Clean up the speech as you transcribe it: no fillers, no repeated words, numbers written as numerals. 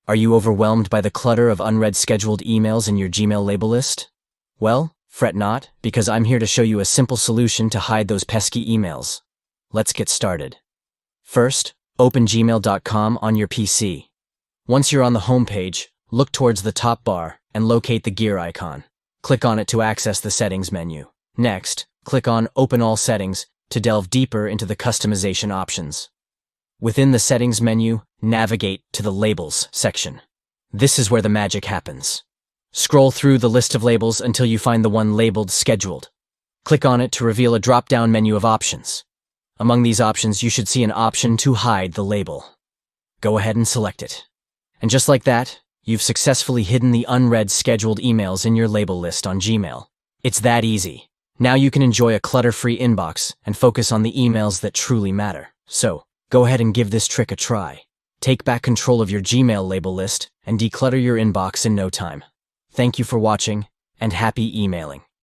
Are you overwhelmed by the clutter of unread scheduled emails in your Gmail label list? Well, fret not, because I'm here to show you a simple solution to hide those pesky emails. Let's get started. First, open gmail.com on your PC. Once you're on the home page, look towards the top bar and locate the gear icon. Click on it to access the settings menu. Next, click on Open All Settings to delve deeper into the customization options. Within the settings menu, navigate to the Labels section. This is where the magic happens. Scroll through the list of labels until you find the one labeled Scheduled. Click on it to reveal a drop-down menu of options. Among these options, you should see an option to hide the label. Go ahead and select it. And just like that, you've successfully hidden the unread scheduled emails in your label list on Gmail. It's that easy. Now you can enjoy a clutter-free inbox and focus on the emails that truly matter. So, go ahead and give this trick a try. Take back control of your Gmail label list and declutter your inbox in no time. Thank you for watching, and happy emailing.